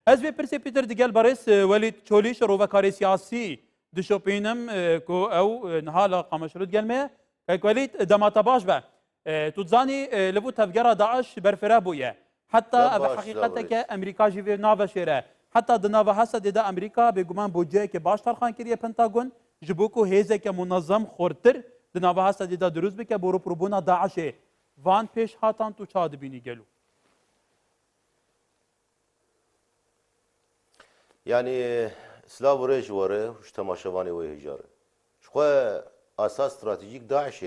از وی پرسی پیتر دیگل برس ولید چولیش روکاری سیاسی دشوپینم کو او نهالا قامشلود گلمه که ولید دمات باش به تو تزانی لبو تفجر داعش برفره بويه حتى بحقيقة كأمريكا جيفي نافا شيره حتى دنافا هسا دا أمريكا بيقومان بوجه كباش ترخان كريه بنتاغون جبوكو هيزه كمنظم خورتر دنافا هسا دا دروز بك بورو بروبونا داعش وان پیش هاتان تو چاد بيني گلو يعني سلاو ريج وره وش تماشواني وهجاره شخو اساس استراتيجيك داعش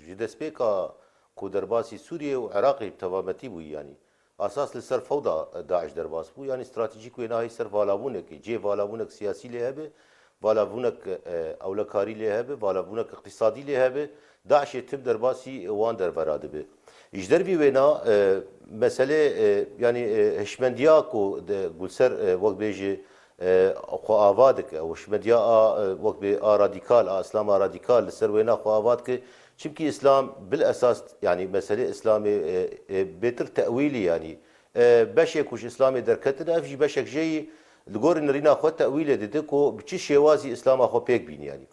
جدسبيكا كو درباسي سوريا وعراقي بتوامتي بو يعني اساس لسر فوضى داعش درباس بو يعني استراتيجيك ويناهي سر فالابونك جي فالابونك سياسي لهبه فالابونك اولكاري لهبه فالابونك اقتصادي لهبه داعش تب درباسي وان دربراد به اجدر بي وينا مساله يعني هشمندياكو قلسر وقت بيجي خو آوادك او هشمنديا وقت بي راديكال اسلام راديكال لسر وينا خو آوادك چونكي اسلام بالاساس يعني مساله اسلامي بيتر تاويلي يعني بشك وش اسلامي دركتنا افجي بشك جاي لغور نرينا خو تاويل ددكو بچي شوازي اسلام خو بيك بين يعني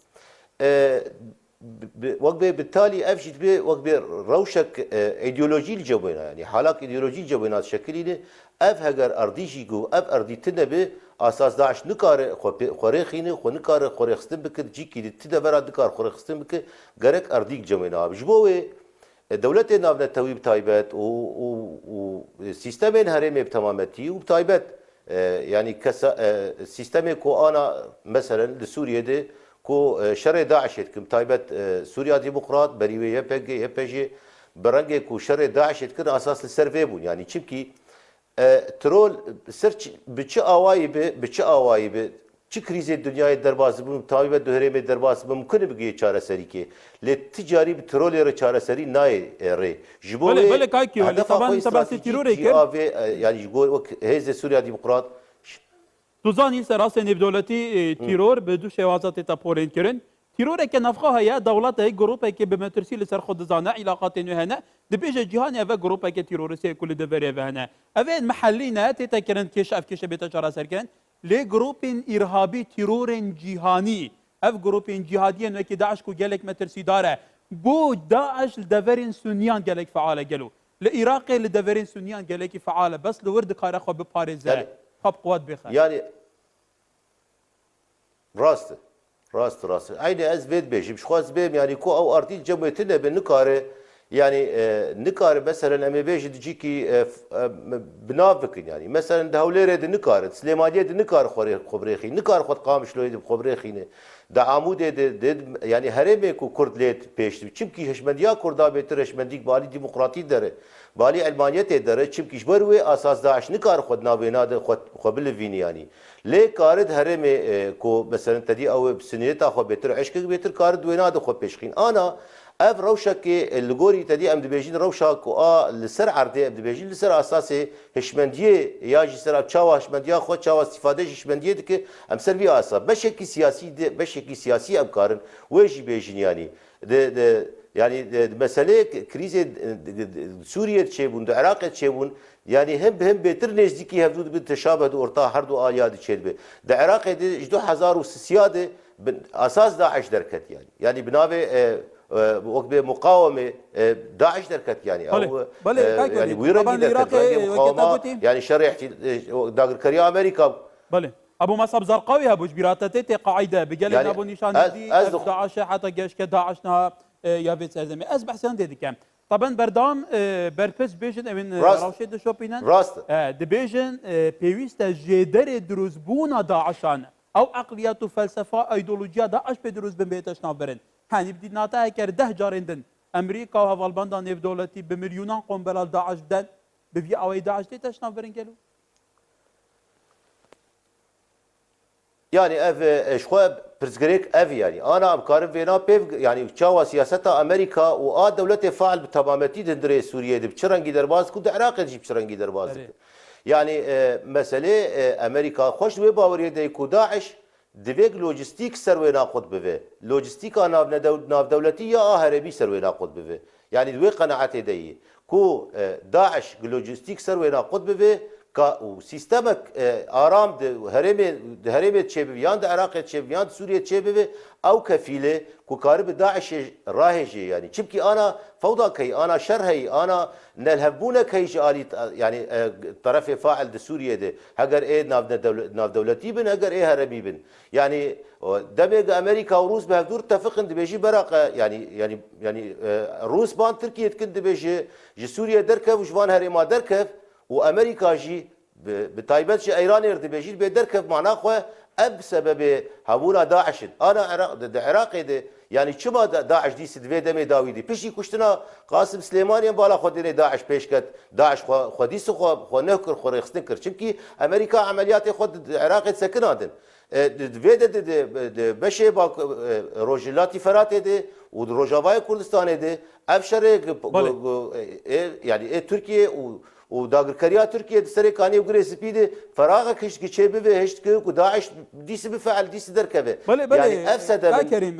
وقت بالتالي افجد به وقت روشك ايديولوجي الجوينه يعني حالات ايديولوجي الجوينات شكلينه اف هجر ارضيجي جو اف ارضي تنبه اساس داعش نكار خوريخينه خو نكار خوريخستن بك جيكي تدبر دكار خوريخستن بك غرك ارضيك جوينه بجبوه دولت نافنا تويب تايبت و سيستمين هرمي بتمامتي وبتايبت يعني كسا سيستمي كو انا مثلا لسوريا دي كو شر داعش كم تايبت سوريا ديمقراط بريوي يبجي برنجي كو شر داعش كن اساس السيرفي بون يعني تشبكي ترول سيرش بچ اواي به چه كريزي الدنيا درباز بون تايبت دهريم درباز ممكن بگي چاره سري كي لتجاري بترول ير چاره سري ناي ري جبو بله كايكي ولا طبعا تباسي تيروري يعني جبو هيز سوريا ديمقراط توزانی سراس نفدولتی تیرور به دو شوازات تا پولین کرن تیرور که نفخه هیا دولت هی گروپ که به مترسی لسر خود زانه علاقات نهانه دبیج جهان اوه گروپ که تیروریسی کل دبری وهنه اوه محلی نه تا کرن کش اف کش بیت چرا سر کرن لی گروپ ارهابی تیرور جهانی اف گروپ جهادی نه که داعش کو گلک مترسی داره بو داعش دبرین سنیان گلک فعال گلو لعراق لدبرین سنیان گلک فعال بس لورد کار خو به پاریزه خب قوات بخير يعني راست عيني از بيت بيجي مش خاص بيم يعني كو او ارتي جمعتنا بالنكاره يعني نكاره مثلا اما بيجي تجيكي بنافك يعني مثلا دهوليره دي نكاره سليمانيه دي نكاره خبريخي نكاره خد قامش لويد بخبريخينه دا عمود يعني هرمي كو كرد ليت بيش چمكي هشمنديا كردا بيتر هشمنديك بالي ديمقراطي داره بالي علمانيت داره چمكي جبروي اساس داعش نكار خد نابيناد خد بالفيني يعني ليه كارد هرمي كو مثلا تدي او بسنيتا خو بيتر عشق بيتر كارد ويناد خو بيشخين انا اف روشك اللغوري تدي ام دبيجين روشك لسر عرضي ام دبيجين لسر اساسي هشمنديه ياجي سر تشاوا هشمنديه خو تشاوا استفاده هشمنديه دك ام سربي اسا بشكل سياسي بشكل سياسي ابكارن ويجي بيجين يعني يعني مساله كريز سوريا تشيبون العراق تشيبون يعني هم بيتر نزديكي هفدود بالتشابه اورتا هردو الياد تشيبه العراق جدو حزار وسياده اساس داعش دركت يعني بنابه وقت مقاومه داعش دركت يعني او يعني ويرنجي مقاومه يعني شريحتي داغر كريا امريكا بله ابو مصعب زرقاوي ابو جبراتتي قاعده بقال يعني ابو نشان دي داعش حتى جيش كداعشنا يا بيت سرزمي از بحثان ديدكم طبعا بردام برپس بیشن امین روشید شوپینن راست دبیجن پیوست جدر دروزبونا داعشان او عقليات وفلسفه ايديولوجيا داعش بدروز بن بيتش نافرن هاني بدي ناتا كر 10 جارندن امريكا وهفالباندا نيف دولتي بمليونان قنبله داعش دن بفي اوي داعش تيتش نافرن قالوا يعني اف شخو برزغريك اف يعني انا بكارم فينا بيف يعني تشاوا سياسه امريكا و دولت فاعل بتمامتي دندري سوريا دي بشرنجي درباز كنت العراق دي بشرنجي درباز يعني مساله امريكا خوش وي باوريه دي كو داعش ديفيك لوجستيك سروي ناقد بفي لوجستيك انا ناف دولتي يا هربي سروي ناقد بفي يعني دوي قناعتي دي كو داعش لوجستيك سروي ناقد بفي و سیستمک آرام ده هرم تشبه یان ده عراق تشبه یان سوریه تشبه او کفیله کو کار به داعش راهجه يعني چبكي انا فوضى كي انا شر هي انا نلهبونه كي جالي يعني طرف فاعل ده سوريا ده هجر ايه ناف دولتي بن هجر ايه هرمي بن يعني دمج امريكا وروس بهدور اتفقن بيجي برق يعني روس بان تركيا كند بيجي سوريا دركب وجوان هرما دركب وامريكا جي بتايبت ايران يرد بيجي بدركب معناه خو اب سبب هبونا داعش انا عراقي ده يعني چما داعش دي سدوي دمي داويدي بيشي كشتنا قاسم سليماني بالا خديني داعش بيشكت داعش خديس خو نهكر خو رخصتنكر چمكي امريكا عمليات خد عراق سكنادن فيدا بشي باك روجلاتي فراتي دي وروجافاي كردستان دي افشر يعني تركيا و داغركريا تركيا سري كاني وغري سبيد فراغ كش كشبه وهشت كو داعش ديس بفعل ديس دركبه يعني افسد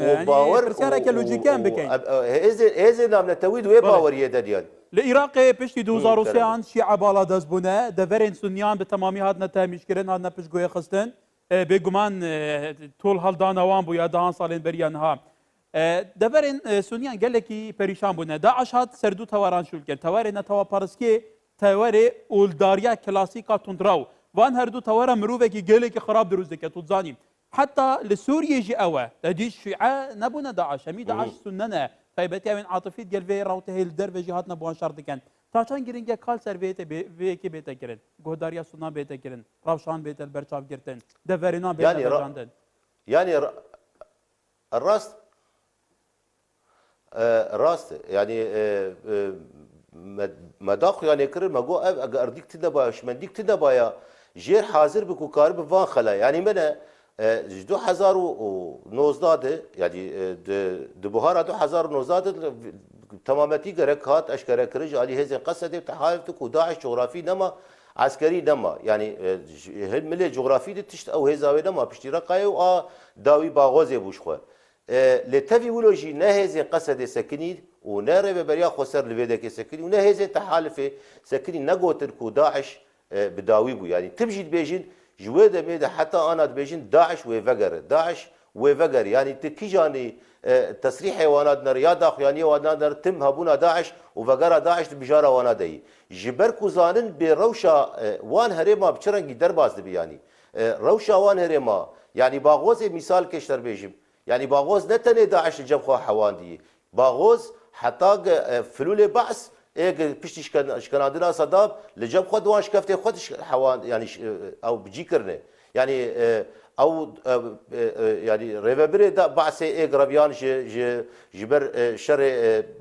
وباور برسالك لوجيكان بكين هذا نام نتويد وباور يدديان العراق بشتي 2003 شيعة بالا دزبونه دفرين سنيان بتمامي هادنا تامشكرين هادنا بشگوي خستن بگمان طول هالدانا وان بو يادان سالين بريانها دفرين سنيان قال لك پريشان بونه داعش هات سردو تواران شول كر توارنا توا بارسكي تواري اولداريا كلاسيكا تندراو وان هردو توارا مروفكي جيلك خراب دروز دكه تزاني حتى لسوريا جي اوا تدي الشيعة نبونا داعش مي داعش سننا طيبتي من عاطفيه قال في روته الدرب جهاتنا بوان شرط كان تاچان گرینگه کال سرویت به کی بیت کرن گوداریا سونا بیت کرن روشان بیت البرچاف گرتن دفرینا بیت جاندن يعني الراست راست يعني مداخل يعني كرر ما جو ارديك تدبا شمنديك تدبا يا جير حاضر بكو كار بفان خلا يعني من 2019 يعني دبوهار 2019 تمامتي جرك هات اشكره كرج علي هذه قصه تحالف كو داعش جغرافي نما عسكري نما يعني هالملي جغرافي تشت او هزاوي نما باشتراقاي و داوي باغوزي بوشخو لتفيولوجي نهزه قصد سكني ونرى بريا خسر لفيدك سكني ونهزه تحالف سكني نقوتر كو داعش بداوي بو يعني تبجي بيجين جويده ميدا حتى انا بيجين داعش وفقر يعني تكيجاني تصريح حيوانات رياضة خيانية وانا تم هبونا داعش وفقر داعش بجارة وانا دي جبر كوزانن بروشا وان هريما بچرنگي درباز دبي يعني روشا وان هريما يعني باغوز مثال كشتر بيجم يعني باغوز نتني داعش الجب خو حوان دي باغوز حتى فلول بعث بشتي شكنادنا صدام لجب خو دوان شكفتي خود حوان يعني او بجي كرنه يعني او يعني ريفابري دا بعثي اقربيان جبر شر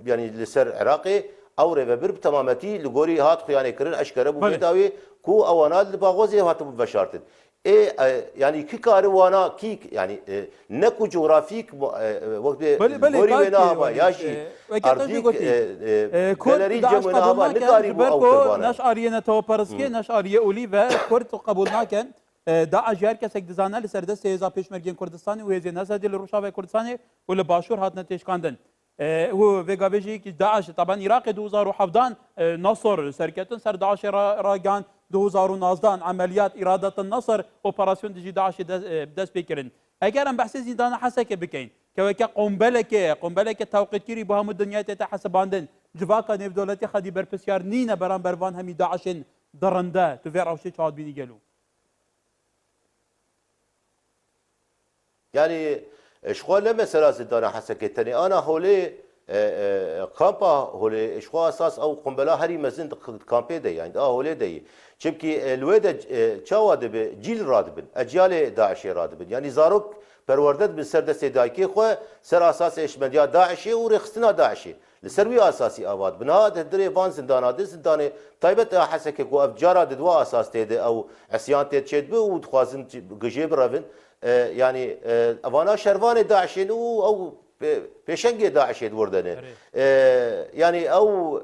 يعني لسر عراقي او ريفابر بتمامتي لغوري هات خيانه كرن اشكره بو بيداوي كو اوانال باغوزي هات بشارتن يعني كي كاروانا كي يعني نكو جغرافيك وقت غوري وينها ياشي ارضيك كلاري جمنا ما نكاري بو او ناش ارينا تو بارسكي ناش اريه اوليفا كرت قبولنا كان داعش هر کس دزانه لسر دست هزا پیشمرگین کردستانی و هزی نزد لروشاوی کردستانی و لباشور هاتنا تشکاندن و وگابجی که داعش طبعا عراق 2017 نصر سرکتن سر داعش راگان 2019 عملیات اراده النصر اپراسیون دیجی داعش دست بکرن اگر هم بحث زندان حسک بکین که قنبله که توقیت کری با هم دنیا تا حساباندن جواکا نف دولتی خدی برپسیار نینه بران بروان همی داعش درنده تو فیر اوشی چاد بینی گلو يعني اشغال مثلا زندان حسكتني انا هولي كامبا هولي اشغال اساس او قنبله هري مزند كامبي دي يعني هولي دي چبكي الويدا چاواد به جيل رادبن اجيال داعش رادبن يعني زاروك پروردد من سر دست دايكي خو سر اساس اشمديا داعشي ورخصنا داعشي لسروي اساسي اباد بنا دري فان زندان طيبت حسكه كو افجار دوا اساس تيد او عصيان تشد بو وتخازن گجيب رافن يعني اوانا شروان داعشين او بيشنگي داعشين وردنه يعني او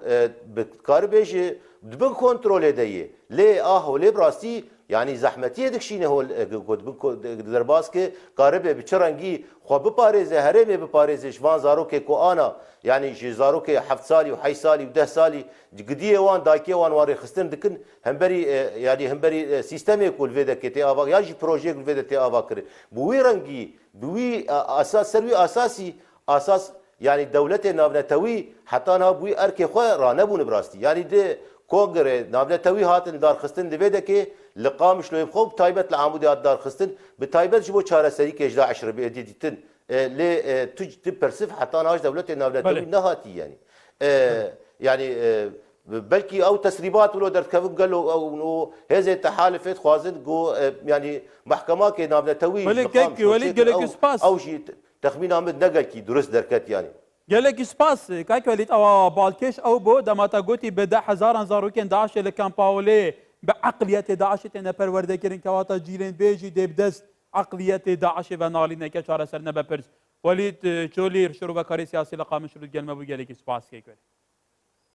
بكاربيج دبن كنترول دي لي لي براستي yani zahmetiye dikşine hol derbas ki garibe bir çarangi xwe biparêze herêmê biparêze ji van zarokê ku ana yani ji zarokê 7 salî û 8 salî û 10 salî gidiyê wan dakiyê wan warê xistin dikin hemberî yani hemberî sîstemê ku li vê de tê ava ya jî projeyek li vê de tê ava kirin bi wî rengî bi wî asas ser wî asasî asas yani devletê navnetewî heta niha bi wî erkê xwe ranebûne bi rastî yani de kongre navnetewî hatin darxistin di vê dekê li Qamişloyê xwe bi taybet li Amûdê hat darxistin bi taybet ji bo çareserîkê ji Daişê re dîtin lê tu persif heta niha ji devletê navnetewî nehatî yani yani belkî ew tesrîbat wilo derdkevin gelo ew hêzên tehalifê dixwazin got yani mehkemakê navnetewî ew jî texmîna min negelkî durist derket yani. gelek spas kayk velît awa balkêş ew bo demata gotî bi 10,000 zarokên Daişê li Kampawolê bi eqliyetê Daişê têne perwerdekirin kewata cîlên vê jî dê bi dest eqliyetê Daişê ve nalîneke çareser nebe pirs. Welît Çolîr şerovekarê siyasî li Qamişlo gelme bû gelekî spas kêk velî.